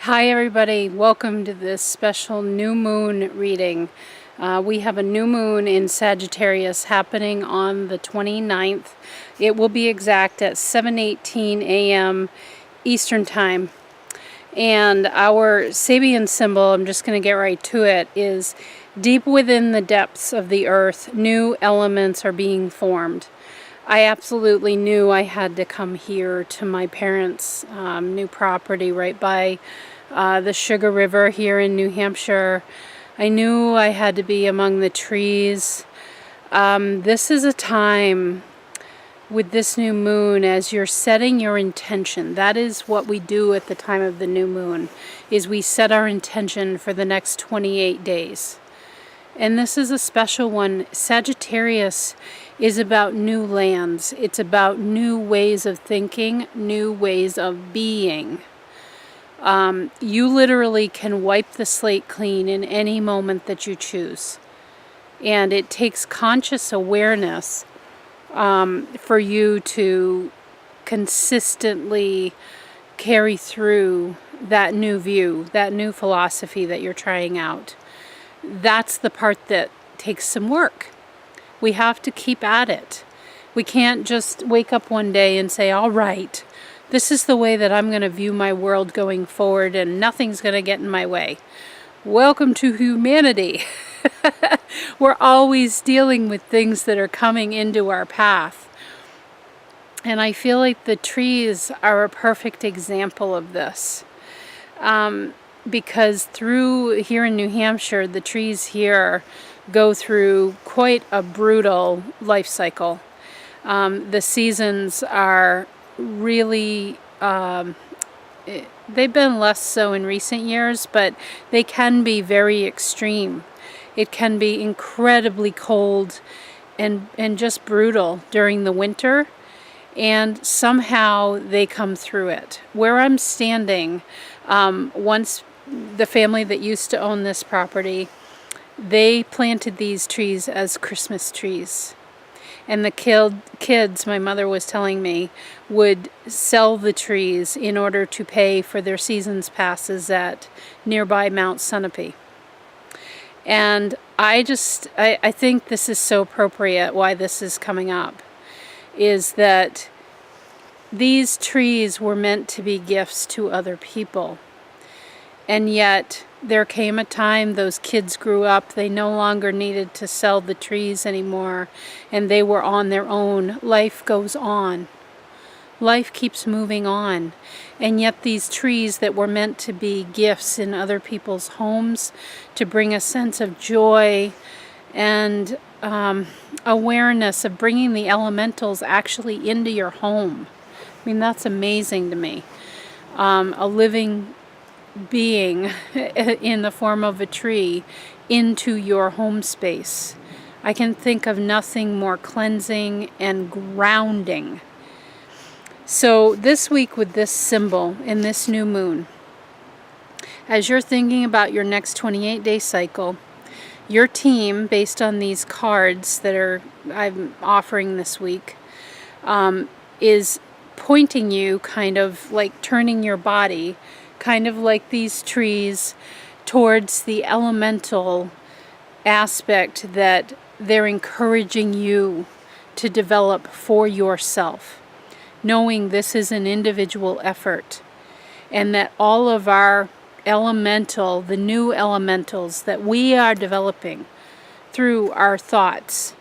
Hi everybody, welcome to this special new moon reading. We have a new moon in Sagittarius happening on the 29th. It will be exact at 7:18 a.m. Eastern Time. And our Sabian symbol, I'm just going to get right to it, is deep within the depths of the earth, new elements are being formed. I absolutely knew I had to come here to my parents' new property right by the Sugar River here in New Hampshire. I knew I had to be among the trees. This is a time with this new moon as you're setting your intention. That is what we do at the time of the new moon, is we set our intention for the next 28 days. And this is a special one. Sagittarius is about new lands. It's about new ways of thinking, new ways of being. You literally can wipe the slate clean in any moment that you choose. And it takes conscious awareness for you to consistently carry through that new view, that new philosophy that you're trying out. That's the part that takes some work. We have to keep at it. We can't just wake up one day and say, all right, this is the way that I'm going to view my world going forward and nothing's going to get in my way. Welcome to humanity. We're always dealing with things that are coming into our path. And I feel like the trees are a perfect example of this. Because through here in New Hampshire, the trees here go through quite a brutal life cycle. The seasons are really, they've been less so in recent years, but they can be very extreme. It can be incredibly cold and just brutal during the winter, and somehow they come through it. Where I'm standing, once the family that used to own this property, they planted these trees as Christmas trees. And the kids, my mother was telling me, would sell the trees in order to pay for their season's passes at nearby Mount Sunapee. And I think this is so appropriate why this is coming up, is that these trees were meant to be gifts to other people. And yet there came a time those kids grew up, they no longer needed to sell the trees anymore, and they were on their own. Life goes on. Life keeps moving on. And yet these trees that were meant to be gifts in other people's homes, to bring a sense of joy and awareness of bringing the elementals actually into your home. I mean, that's amazing to me. A living being in the form of a tree into your home space. I can think of nothing more cleansing and grounding. So this week with this symbol in this new moon, as you're thinking about your next 28-day cycle, your team, based on these cards that I'm offering this week, is pointing you, kind of like turning your body, kind of like these trees, towards the elemental aspect that they're encouraging you to develop for yourself, knowing this is an individual effort, and that all of our the new elementals that we are developing through our thoughts,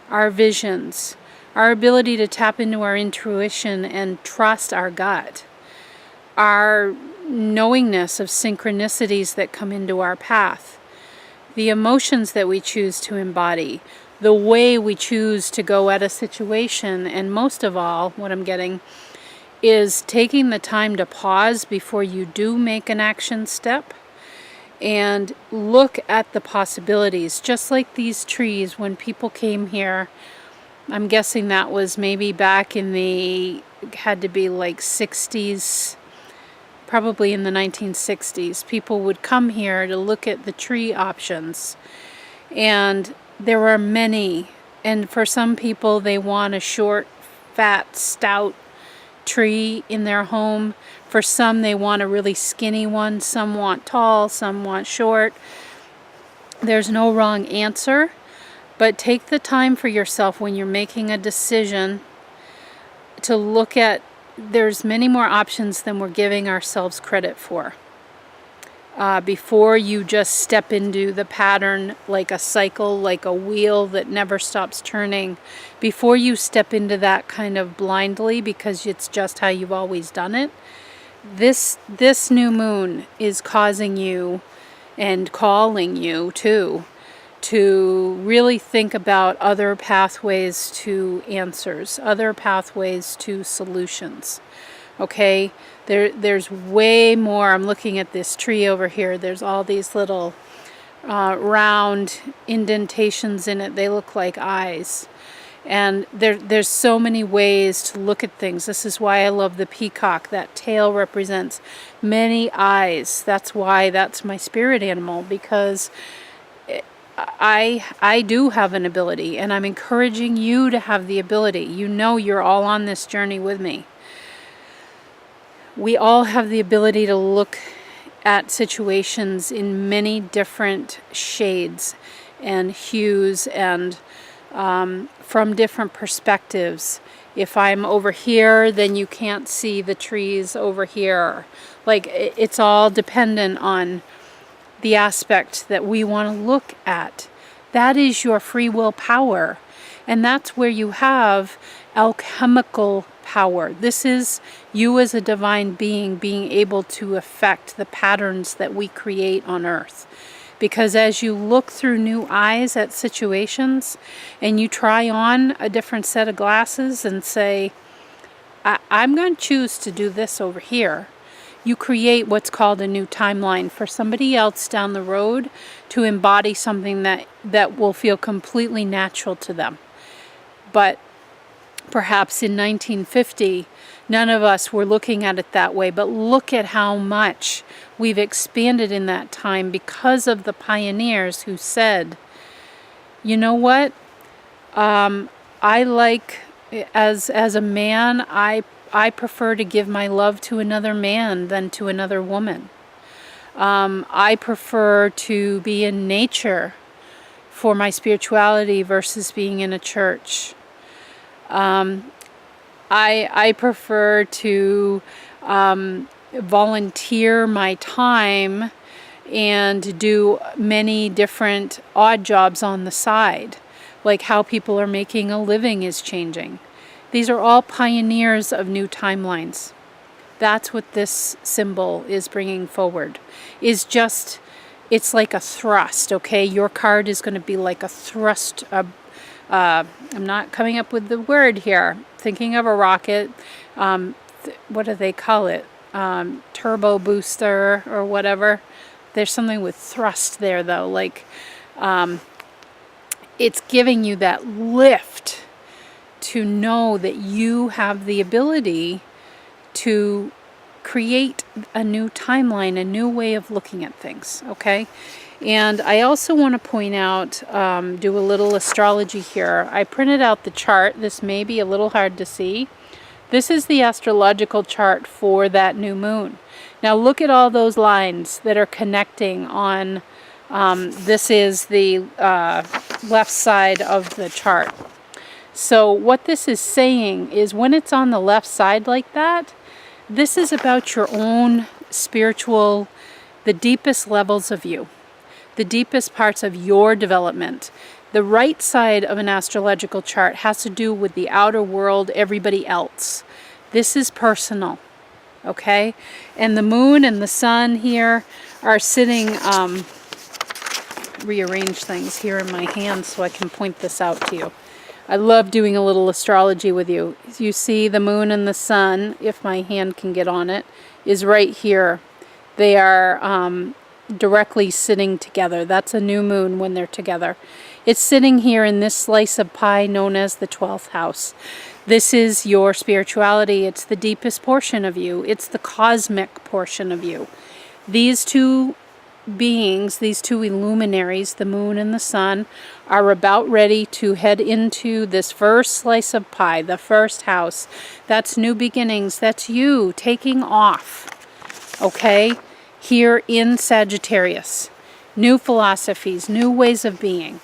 our visions, our ability to tap into our intuition and trust our gut, our knowingness of synchronicities that come into our path, the emotions that we choose to embody, the way we choose to go at a situation, and most of all, what I'm getting is taking the time to pause before you do make an action step and look at the possibilities. Just like these trees, when people came here, I'm guessing that was maybe back in had to be like 60s, probably in the 1960s, people would come here to look at the tree options. And there are many. And for some people, they want a short, fat, stout tree in their home. For some, they want a really skinny one. Some want tall, some want short. There's no wrong answer, but take the time for yourself when you're making a decision to look at, there's many more options than we're giving ourselves credit for. Before you just step into the pattern like a cycle, like a wheel that never stops turning, before you step into that kind of blindly because it's just how you've always done it, this new moon is causing you and calling you to really think about other pathways to answers, other pathways to solutions. Okay, there's way more. I'm looking at this tree over here. There's all these little round indentations in it. They look like eyes. And there's so many ways to look at things. This is why I love the peacock. That tail represents many eyes. That's why that's my spirit animal, because I do have an ability, and I'm encouraging you to have the ability. You know, you're all on this journey with me. We all have the ability to look at situations in many different shades and hues and from different perspectives. If I'm over here, then you can't see the trees over here. Like, it's all dependent on the aspect that we want to look at. That is your free will power. And that's where you have alchemical power. This is you as a divine being being able to affect the patterns that we create on earth. Because as you look through new eyes at situations and you try on a different set of glasses and say, I'm going to choose to do this over here, you create what's called a new timeline for somebody else down the road to embody something that will feel completely natural to them. But perhaps in 1950, none of us were looking at it that way, but look at how much we've expanded in that time because of the pioneers who said, you know what, I like, as a man, I prefer to give my love to another man than to another woman. I prefer to be in nature for my spirituality versus being in a church. I prefer to volunteer my time and do many different odd jobs on the side, like how people are making a living is changing. These are all pioneers of new timelines. That's what this symbol is bringing forward. It's like a thrust, okay? Your card is going to be like a thrust. I'm not coming up with the word here. Thinking of a rocket. What do they call it? Turbo booster or whatever. There's something with thrust there, though. Like, it's giving you that lift to know that you have the ability to create a new timeline, a new way of looking at things, okay? And I also want to point out, do a little astrology here. I printed out the chart. This may be a little hard to see. This is the astrological chart for that new moon. Now look at all those lines that are connecting on, this is the left side of the chart. So what this is saying is when it's on the left side like that, this is about your own spiritual, the deepest levels of you, the deepest parts of your development. The right side of an astrological chart has to do with the outer world, everybody else. This is personal, okay? And the moon and the sun here are sitting, rearrange things here in my hand so I can point this out to you. I love doing a little astrology with you. You see the moon and the sun, if my hand can get on it, is right here. They are directly sitting together. That's a new moon when they're together. It's sitting here in this slice of pie known as the 12th house. This is your spirituality. It's the deepest portion of you. It's the cosmic portion of you. These two beings, these two luminaries, the moon and the sun, are about ready to head into this first slice of pie, the first house. That's new beginnings. That's you taking off, okay, here in Sagittarius. New philosophies, new ways of being.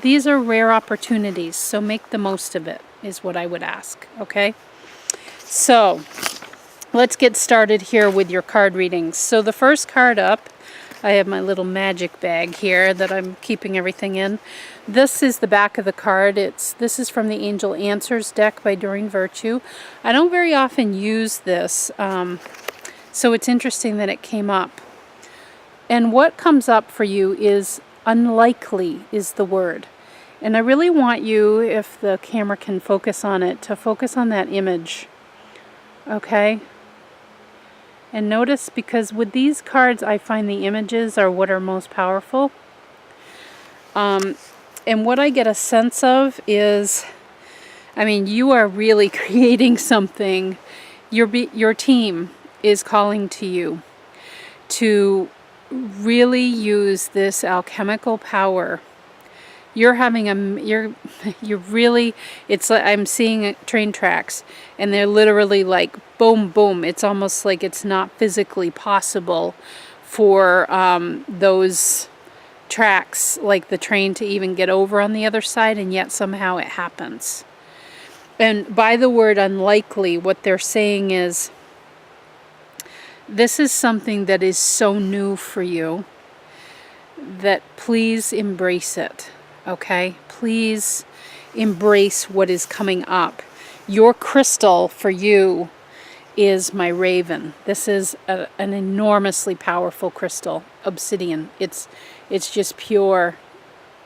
These are rare opportunities, so make the most of it, is what I would ask, okay? So, let's get started here with your card readings. So the first card up, I have my little magic bag here that I'm keeping everything in. This is the back of the card. This is from the Angel Answers deck by Doreen Virtue. I don't very often use this, so it's interesting that it came up. And what comes up for you is unlikely is the word. And I really want you, if the camera can focus on it, to focus on that image. Okay? And notice, because with these cards, I find the images are what are most powerful. And what I get a sense of is, you are really creating something. Your team is calling to you to really use this alchemical power. You're having you're really, it's like I'm seeing train tracks, and they're literally like boom, boom. It's almost like it's not physically possible for those tracks, like the train, to even get over on the other side, and yet somehow it happens. And by the word unlikely, what they're saying is, this is something that is so new for you that please embrace it. Okay, please embrace what is coming up. Your crystal for you is my raven. This is an enormously powerful crystal, obsidian. It's just pure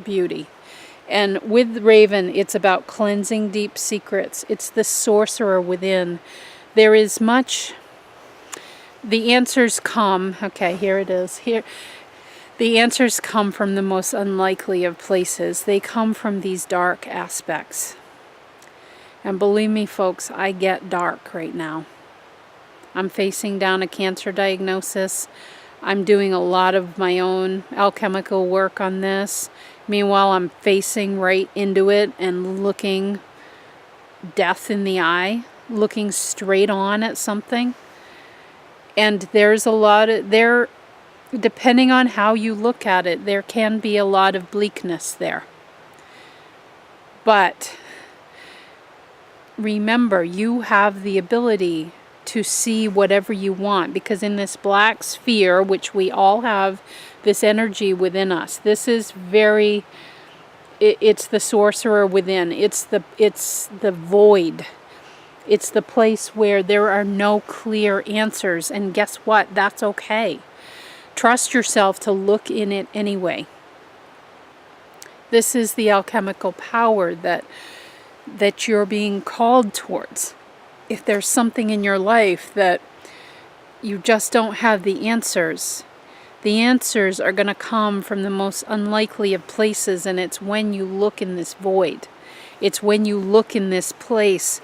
beauty. And with raven, it's about cleansing deep secrets. It's the sorcerer within. There is much. The answers come. Okay, here it is. Here. The answers come from the most unlikely of places. They come from these dark aspects. And believe me, folks, I get dark right now. I'm facing down a cancer diagnosis. I'm doing a lot of my own alchemical work on this. Meanwhile, I'm facing right into it and looking death in the eye, looking straight on at something. And there's a lot of there. Depending on how you look at it, there can be a lot of bleakness there. But remember, you have the ability to see whatever you want, because in this black sphere, which we all have this energy within us, this is very, it's the sorcerer within. It's the void. It's the place where there are no clear answers. And guess what? That's okay. Trust yourself to look in it anyway. This is the alchemical power that you're being called towards. If there's something in your life that you just don't have the answers are going to come from the most unlikely of places, and it's when you look in this void. It's when you look in this place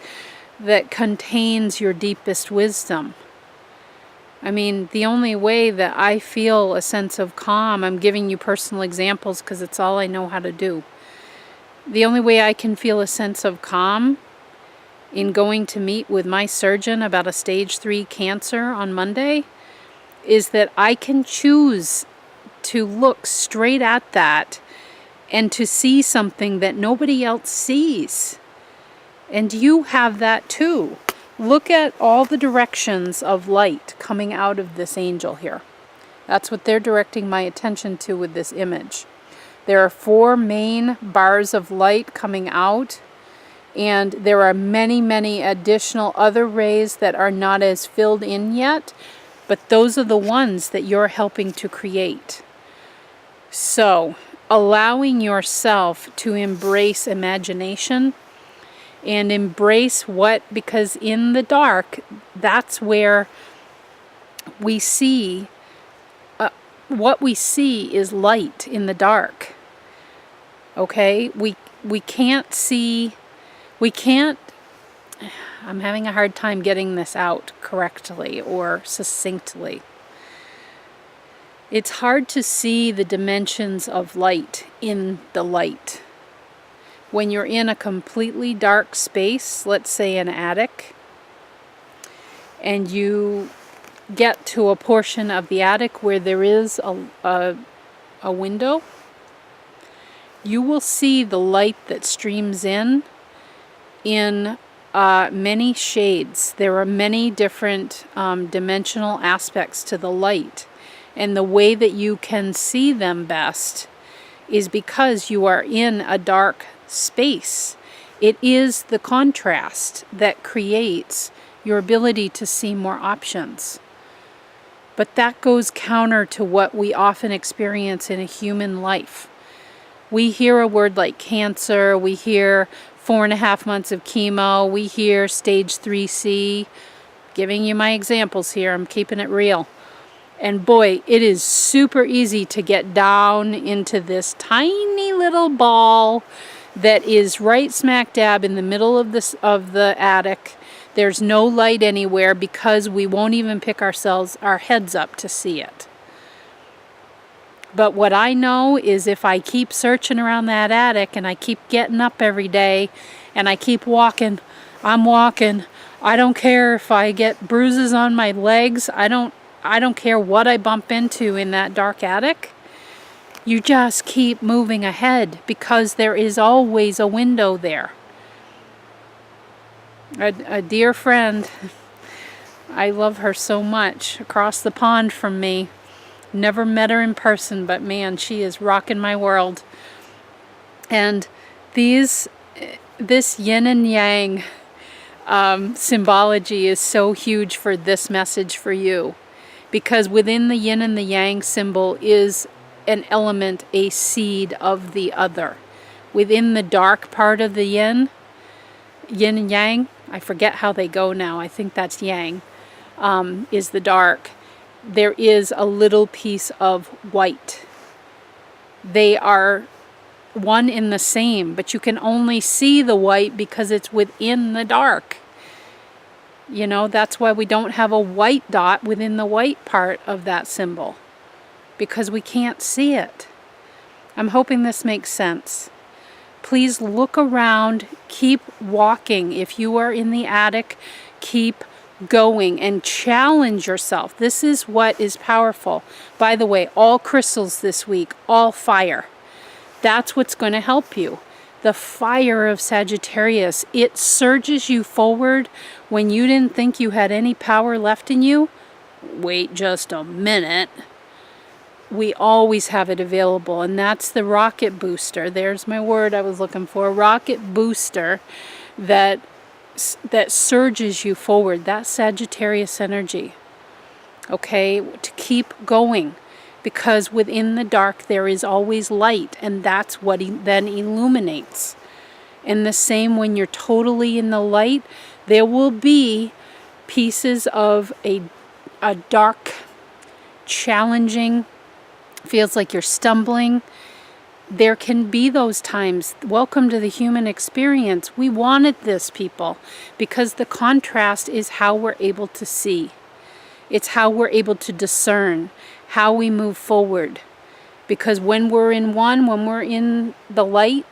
that contains your deepest wisdom. The only way that I feel a sense of calm, I'm giving you personal examples because it's all I know how to do. The only way I can feel a sense of calm in going to meet with my surgeon about a stage 3 cancer on Monday is that I can choose to look straight at that and to see something that nobody else sees. And you have that too. Look at all the directions of light coming out of this angel here. That's what they're directing my attention to with this image. There are 4 main bars of light coming out, and there are many, many additional other rays that are not as filled in yet, but those are the ones that you're helping to create. So, allowing yourself to embrace imagination and embrace because in the dark, that's where we see, what we see is light in the dark. Okay? We can't see, I'm having a hard time getting this out correctly or succinctly. It's hard to see the dimensions of light in the light. When you're in a completely dark space, let's say an attic, and you get to a portion of the attic where there is a window, you will see the light that streams in many shades. There are many different dimensional aspects to the light, and the way that you can see them best is because you are in a dark space. It is the contrast that creates your ability to see more options. But that goes counter to what we often experience in a human life. We hear a word like cancer, we hear 4.5 months of chemo, we hear stage 3C, giving you my examples here, I'm keeping it real. And boy, it is super easy to get down into this tiny little ball that is right smack dab in the middle of the attic. There's no light anywhere because we won't even pick our heads up to see it. But what I know is if I keep searching around that attic and I keep getting up every day and I keep walking, I'm walking. I don't care if I get bruises on my legs. I don't care what I bump into in that dark attic. You just keep moving ahead because there is always a window there. A dear friend, I love her so much, across the pond from me. Never met her in person, but man, she is rocking my world. And this yin and yang symbology is so huge for this message for you. Because within the yin and the yang symbol is an element, a seed of the other. Within the dark part of the yin and yang, I forget how they go now, I think that's yang, is the dark. There is a little piece of white. They are one in the same, but you can only see the white because it's within the dark. You know, that's why we don't have a white dot within the white part of that symbol, because we can't see it. I'm hoping this makes sense. Please look around, keep walking. If you are in the attic, keep going and challenge yourself. This is what is powerful. By the way, all crystals this week, all fire. That's what's going to help you. The fire of Sagittarius, it surges you forward when you didn't think you had any power left in you. Wait just a minute. We always have it available, and that's the rocket booster. There's my word I was looking for. Rocket booster that surges you forward. That's Sagittarius energy. Okay, to keep going. Because within the dark there is always light, and that's what then illuminates. And the same when you're totally in the light, there will be pieces of a dark, challenging, feels like you're stumbling. There can be those times. Welcome to the human experience. We wanted this, people, because the contrast is how we're able to see. It's how we're able to discern how we move forward. Because when we're in when we're in the light,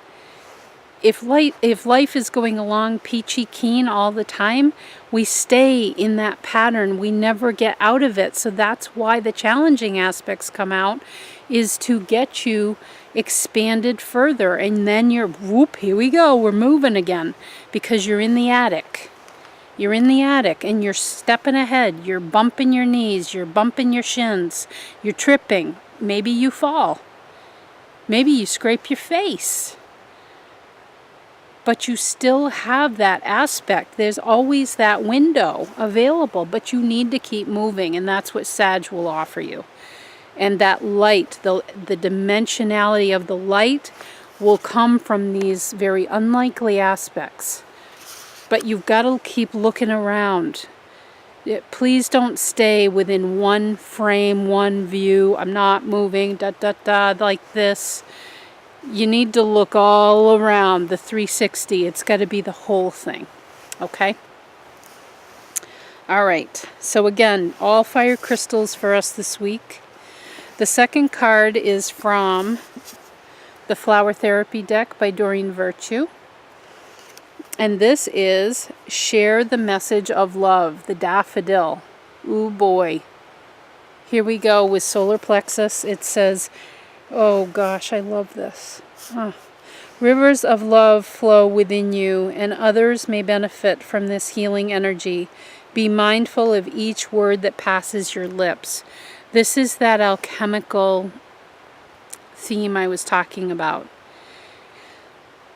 if life is going along peachy keen all the time, we stay in that pattern. We never get out of it. So that's why the challenging aspects come out, is to get you expanded further. And then you're, whoop, here we go, we're moving again. Because you're in the attic. You're in the attic and you're stepping ahead. You're bumping your knees. You're bumping your shins. You're tripping. Maybe you fall. Maybe you scrape your face. But you still have that aspect. There's always that window available, but you need to keep moving, and that's what Sag will offer you. And that light, the dimensionality of the light will come from these very unlikely aspects. But you've got to keep looking around. Please don't stay within one frame, one view. I'm not moving, like this. You need to look all around the 360. It's got to be the whole thing. Okay? All right, so again, all fire crystals for us this week. The second card is from the Flower Therapy deck by Doreen Virtue. And this is Share the Message of Love, the Daffodil. Ooh boy. Here we go with solar plexus. It says, oh gosh, I love this. Rivers of love flow within you, and others may benefit from this healing energy. Be mindful of each word that passes your lips. This is that alchemical theme I was talking about.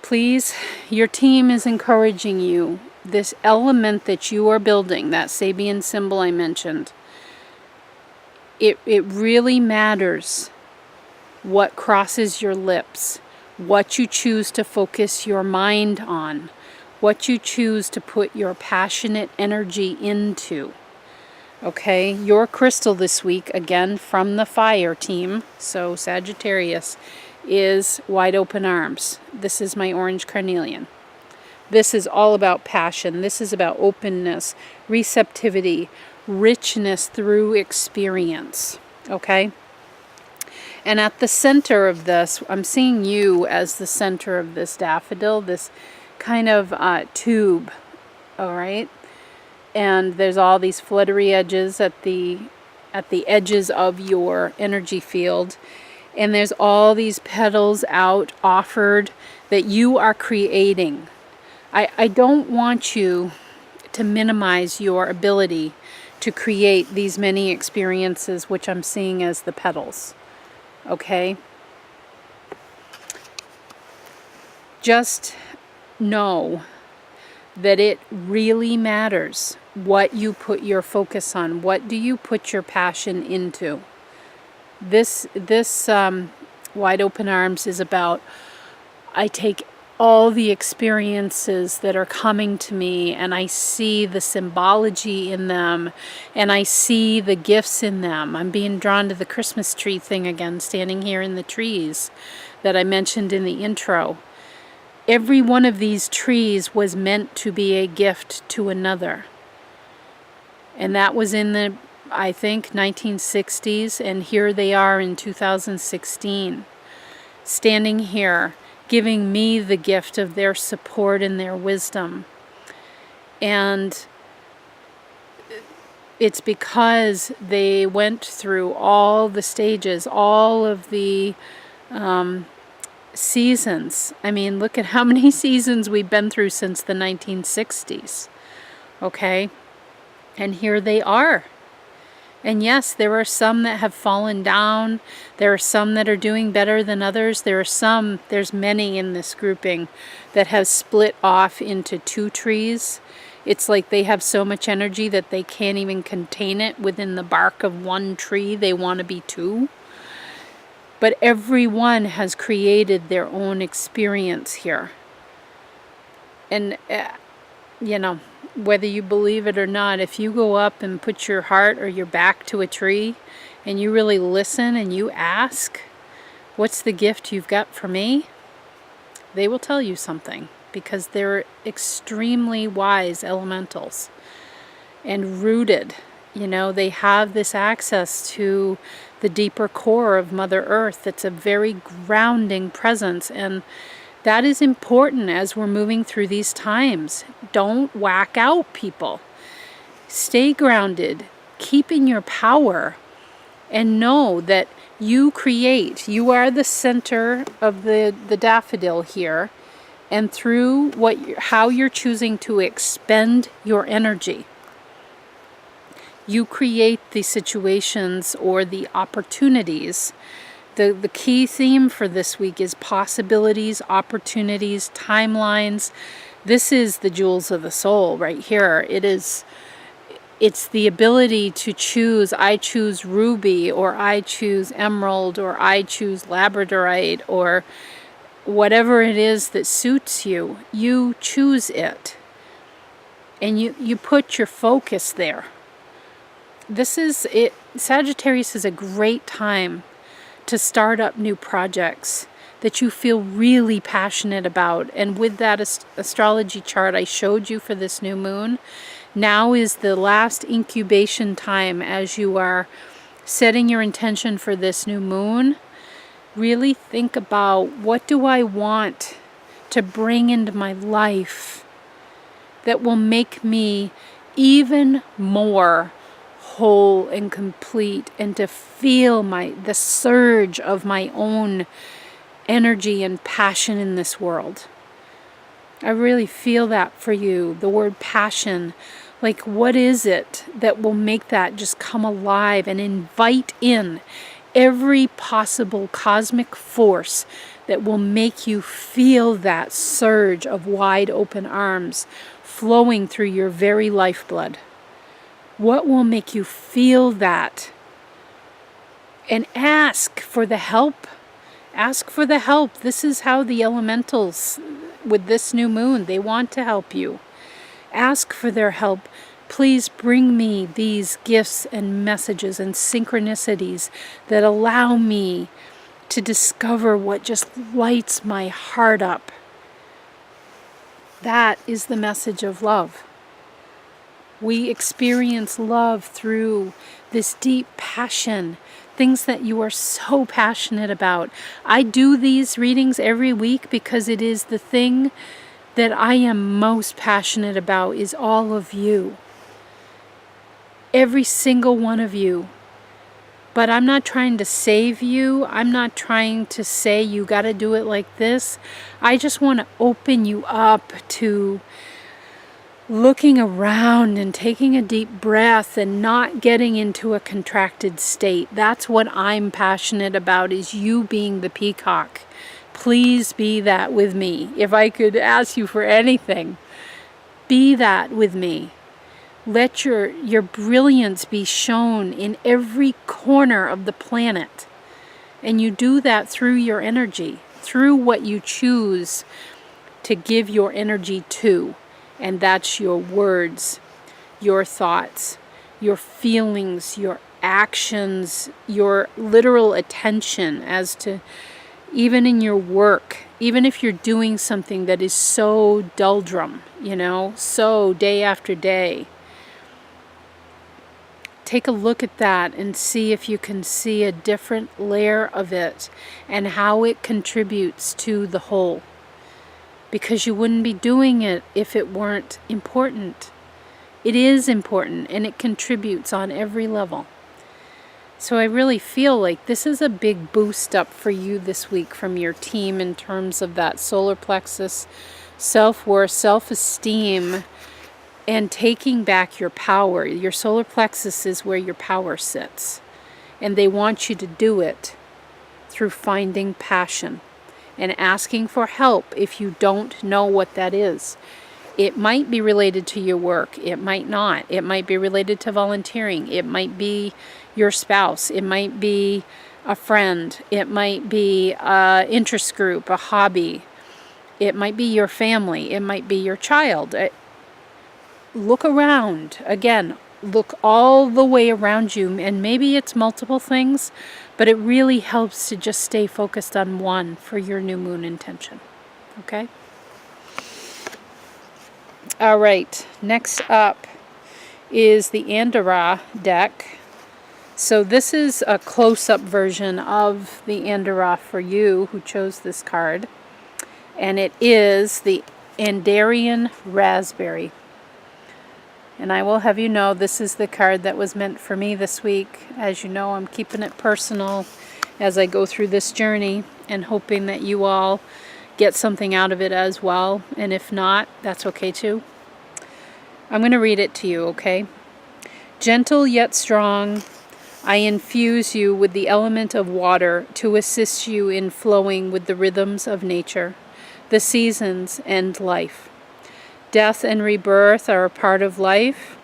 Please, your team is encouraging you. This element that you are building, that Sabian symbol I mentioned, it really matters what crosses your lips, what you choose to focus your mind on, what you choose to put your passionate energy into. Okay, your crystal this week, again from the fire team, so Sagittarius, is Wide Open Arms. This is my orange carnelian. This is all about passion. This is about openness, receptivity, richness through experience. Okay? And at the center of this, I'm seeing you as the center of this daffodil, this kind of tube, all right? And there's all these fluttery edges at the edges of your energy field. And there's all these petals out, offered, that you are creating. I don't want you to minimize your ability to create these many experiences, which I'm seeing as the petals. Okay? Just know that it really matters what you put your focus on. What do you put your passion into? This Wide Open Arms is about, I take all the experiences that are coming to me and I see the symbology in them and I see the gifts in them. I'm being drawn to the Christmas tree thing again, standing here in the trees that I mentioned in the intro. Every one of these trees was meant to be a gift to another. And that was in the, I think, 1960s, and here they are in 2016, standing here, giving me the gift of their support and their wisdom. And it's because they went through all the stages, all of the seasons. I mean, look at how many seasons we've been through since the 1960s. Okay? And here they are. And yes, there are some that have fallen down. There are some that are doing better than others. There's many in this grouping that have split off into two trees. It's like they have so much energy that they can't even contain it within the bark of one tree. They want to be two. But everyone has created their own experience here. And, whether you believe it or not, if you go up and put your heart or your back to a tree and you really listen and you ask, what's the gift you've got for me? They will tell you something, because they're extremely wise elementals and rooted. They have this access to the deeper core of Mother Earth. It's a very grounding presence, and that is important as we're moving through these times. Don't whack out, people. Stay grounded, keep in your power, and know that you create. You are the center of the daffodil here, and through how you're choosing to expend your energy, you create the situations or the opportunities. The key theme for this week is possibilities, opportunities, timelines. This is the jewels of the soul right here. It's the ability to choose. I choose ruby, or I choose emerald, or I choose labradorite, or whatever it is that suits you. You choose it. And you put your focus there. This is it. Sagittarius is a great time to start up new projects that you feel really passionate about. And with that astrology chart I showed you for this new moon, Now is the last incubation time as you are setting your intention for this new moon. Really think about, what do I want to bring into my life that will make me even more whole and complete, and to feel the surge of my own energy and passion in this world. I really feel that for you, the word passion. Like, what is it that will make that just come alive and invite in every possible cosmic force that will make you feel that surge of wide open arms flowing through your very lifeblood? What will make you feel that? And ask for the help. Ask for the help. This is how the elementals, with this new moon, they want to help you. Ask for their help. Please bring me these gifts and messages and synchronicities that allow me to discover what just lights my heart up. That is the message of love. We experience love through this deep passion, things that you are so passionate about. I do these readings every week because it is the thing that I am most passionate about, is all of you. Every single one of you. But I'm not trying to save you. I'm not trying to say you got to do it like this. I just want to open you up to looking around and taking a deep breath and not getting into a contracted state. That's what I'm passionate about, is you being the peacock. Please be that with me. If I could ask you for anything, be that with me. Let your brilliance be shown in every corner of the planet. And you do that through your energy, through what you choose to give your energy to. And that's your words, your thoughts, your feelings, your actions, your literal attention, as to even in your work, even if you're doing something that is so doldrum, so day after day. Take a look at that and see if you can see a different layer of it and how it contributes to the whole. Because you wouldn't be doing it if it weren't important. It is important, and it contributes on every level. So I really feel like this is a big boost up for you this week from your team in terms of that solar plexus, self-worth, self-esteem, and taking back your power. Your solar plexus is where your power sits. And they want you to do it through finding passion and asking for help if you don't know what that is. It might be related to your work. It might not. It might be related to volunteering. It might be your spouse. It might be a friend. It might be an interest group, a hobby. It might be your family. It might be your child. Look around. Again, look all the way around you, and maybe it's multiple things, but it really helps to just stay focused on one for your new moon intention. Okay? All right, next up is the Andorra deck. So this is a close-up version of the Andorra for you who chose this card, and it is the Andarian Raspberry. And I will have you know, this is the card that was meant for me this week. As you know, I'm keeping it personal as I go through this journey and hoping that you all get something out of it as well. And if not, that's okay too. I'm going to read it to you, okay? Gentle yet strong, I infuse you with the element of water to assist you in flowing with the rhythms of nature, the seasons, and life. Death and rebirth are a part of life.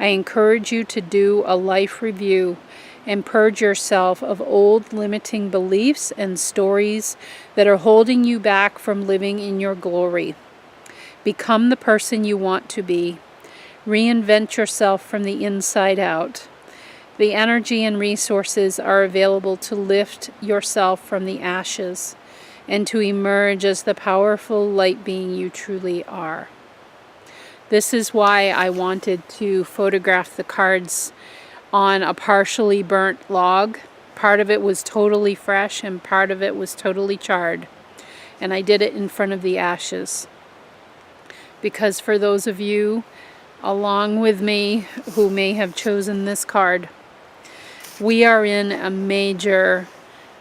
I encourage you to do a life review and purge yourself of old limiting beliefs and stories that are holding you back from living in your glory. Become the person you want to be. Reinvent yourself from the inside out. The energy and resources are available to lift yourself from the ashes and to emerge as the powerful light being you truly are. This is why I wanted to photograph the cards on a partially burnt log. Part of it was totally fresh and part of it was totally charred. And I did it in front of the ashes. Because for those of you along with me who may have chosen this card, we are in a major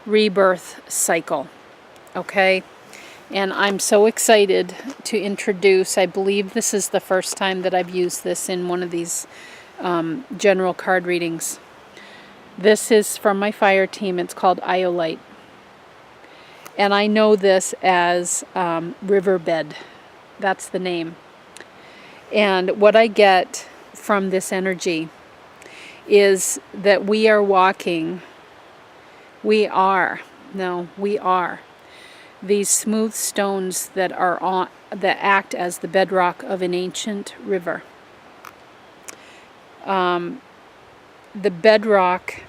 rebirth cycle, okay? And I'm so excited to introduce, I believe this is the first time that I've used this in one of these general card readings. This is from my fire team. It's called Iolite. And I know this as Riverbed. That's the name. And what I get from this energy is that we are these smooth stones that act as the bedrock of an ancient river. The bedrock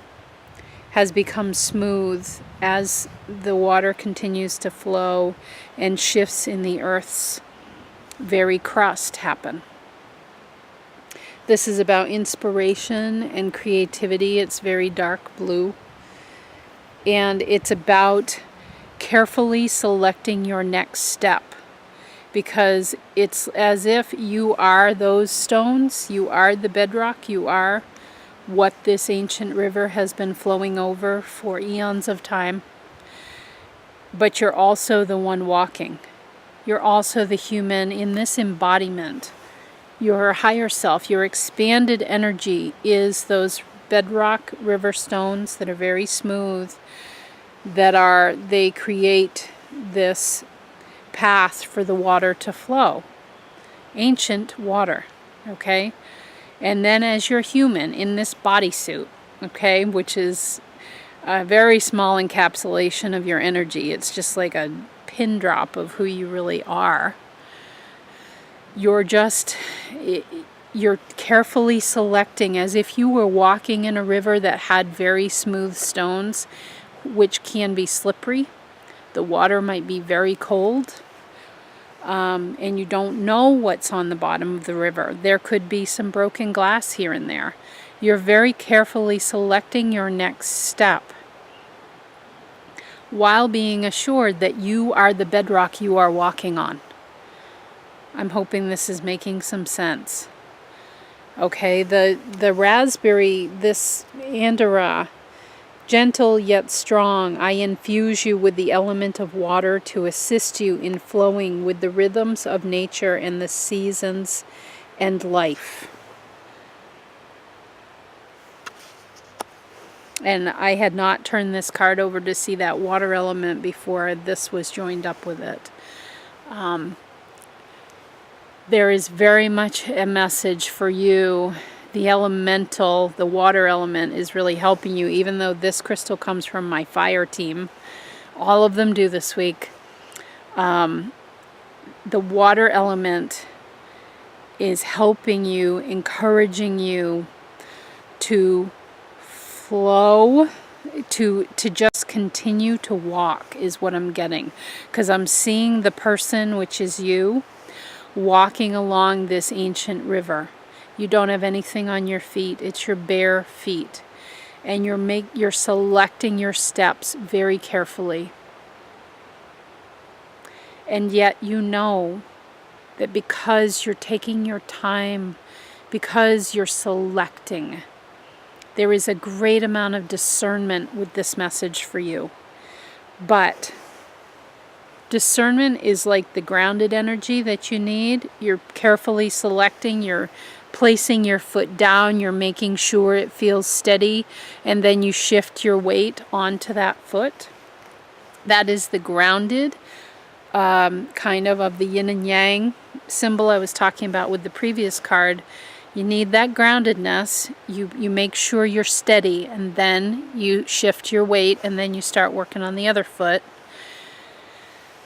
has become smooth as the water continues to flow and shifts in the earth's very crust happen. This is about inspiration and creativity. It's very dark blue. And it's about carefully selecting your next step, because it's as if you are those stones, you are the bedrock, you are what this ancient river has been flowing over for eons of time. But you're also the one walking. You're also the human in this embodiment. Your higher self, your expanded energy is those bedrock river stones that are very smooth, they create this path for the water to flow. Ancient water, okay? And then as you're human in this bodysuit, okay, which is a very small encapsulation of your energy. It's just like a pin drop of who you really are. You're carefully selecting, as if you were walking in a river that had very smooth stones, which can be slippery. The water might be very cold. And you don't know what's on the bottom of the river. There could be some broken glass here and there. You're very carefully selecting your next step while being assured that you are the bedrock you are walking on. I'm hoping this is making some sense. Okay, the raspberry, this Andara, gentle yet strong, I infuse you with the element of water to assist you in flowing with the rhythms of nature and the seasons and life. And I had not turned this card over to see that water element before this was joined up with it. There is very much a message for you. The elemental, the water element, is really helping you, even though this crystal comes from my fire team. All of them do this week. The water element is helping you, encouraging you to flow, to just continue to walk, is what I'm getting. Because I'm seeing the person, which is you, walking along this ancient river. You don't have anything on your feet. It's your bare feet. And you're selecting your steps very carefully. And yet you know that because you're taking your time, because you're selecting, there is a great amount of discernment with this message for you. But discernment is like the grounded energy that you need. You're carefully selecting, you're placing your foot down, you're making sure it feels steady, and then you shift your weight onto that foot. That is the grounded kind of the yin and yang symbol I was talking about with the previous card. You need that groundedness. You make sure you're steady, and then you shift your weight, and then you start working on the other foot.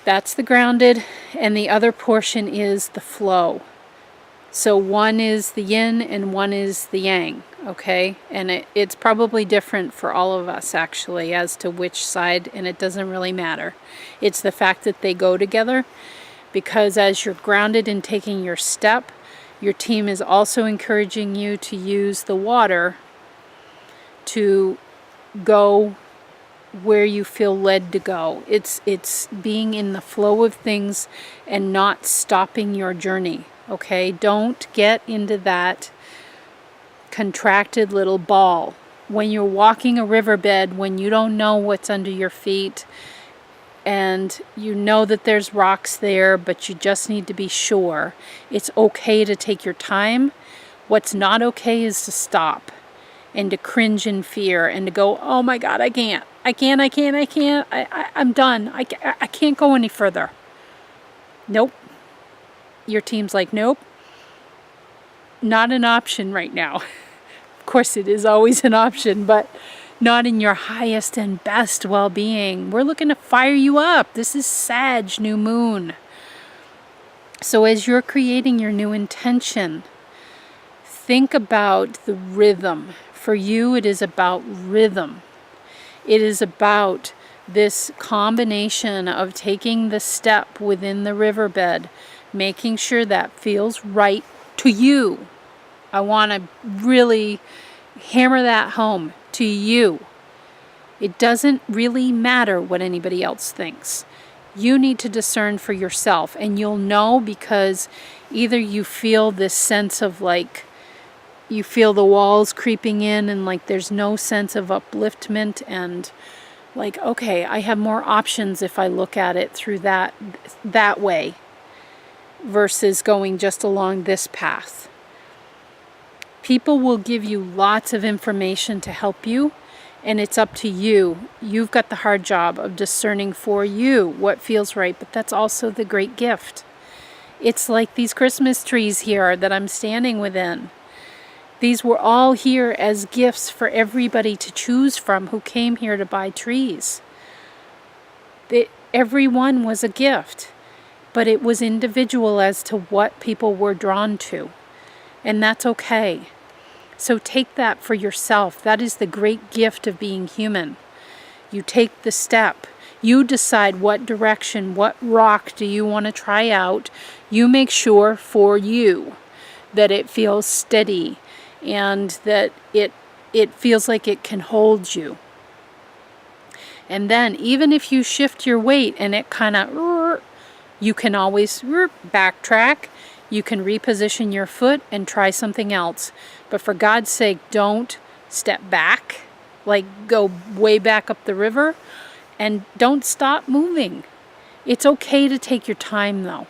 That's the grounded, and the other portion is the flow. So one is the yin and one is the yang, okay? And it's probably different for all of us, actually, as to which side, and it doesn't really matter. It's the fact that they go together, because as you're grounded in taking your step, Your team is also encouraging you to use the water to go where you feel led to go. It's being in the flow of things and not stopping your journey, okay? Don't get into that contracted little ball. When you're walking a riverbed, when you don't know what's under your feet, and you know that there's rocks there, but you just need to be sure, it's okay to take your time. What's not okay is to stop and to cringe in fear and to go, oh my God, I'm done. I can't go any further. Nope. Your team's like, nope, not an option right now. Of course, it is always an option, but not in your highest and best well-being. We're looking to fire you up. This is Sag, new moon. So as you're creating your new intention, think about the rhythm. For you, it is about rhythm. It is about this combination of taking the step within the riverbed, making sure that feels right to you. I want to really hammer that home to you. It doesn't really matter what anybody else thinks. You need to discern for yourself, and you'll know because either you feel this sense of like, you feel the walls creeping in and like there's no sense of upliftment and like, okay, I have more options if I look at it through that way versus going just along this path. People will give you lots of information to help you, and it's up to you. You've got the hard job of discerning for you what feels right, but that's also the great gift. It's like these Christmas trees here that I'm standing within. These were all here as gifts for everybody to choose from who came here to buy trees. Every one was a gift, but it was individual as to what people were drawn to. And that's okay. So take that for yourself. That is the great gift of being human. You take the step. You decide what direction, what rock do you want to try out. You make sure for you that it feels steady and that it feels like it can hold you. And then even if you shift your weight and it kind of, you can always backtrack. You can reposition your foot and try something else. But for God's sake, don't step back, like go way back up the river, and don't stop moving. It's okay to take your time though.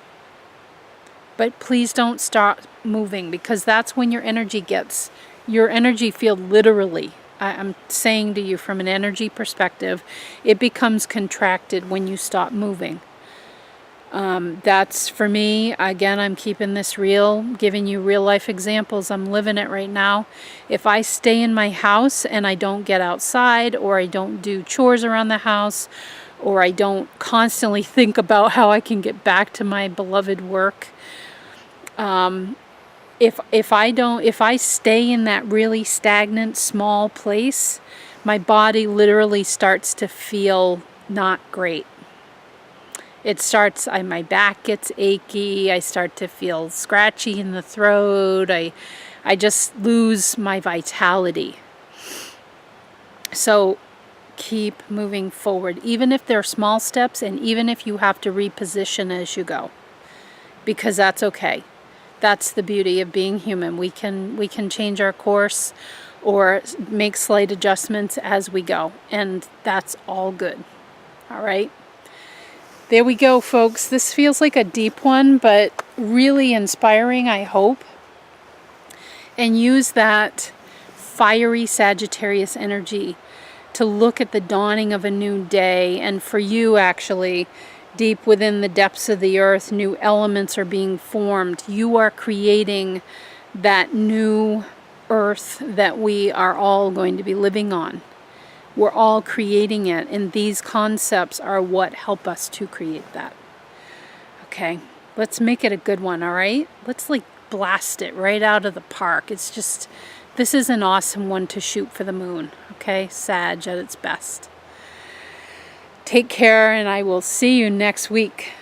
But please don't stop moving, because that's when your energy field literally, I'm saying to you from an energy perspective, it becomes contracted when you stop moving. That's for me. Again, I'm keeping this real, giving you real life examples. I'm living it right now. If I stay in my house and I don't get outside, or I don't do chores around the house, or I don't constantly think about how I can get back to my beloved work, if I stay in that really stagnant, small place, my body literally starts to feel not great. It starts, my back gets achy, I start to feel scratchy in the throat, I just lose my vitality. So keep moving forward, even if they're small steps, and even if you have to reposition as you go, because that's okay. That's the beauty of being human. We can change our course or make slight adjustments as we go, and that's all good. All right. There we go, folks. This feels like a deep one, but really inspiring, I hope. And use that fiery Sagittarius energy to look at the dawning of a new day. And for you, actually, deep within the depths of the earth, new elements are being formed. You are creating that new earth that we are all going to be living on. We're all creating it, and these concepts are what help us to create that. Okay, let's make it a good one, all right? Let's like blast it right out of the park. It's just, this is an awesome one to shoot for the moon, okay? Sag at its best. Take care, and I will see you next week.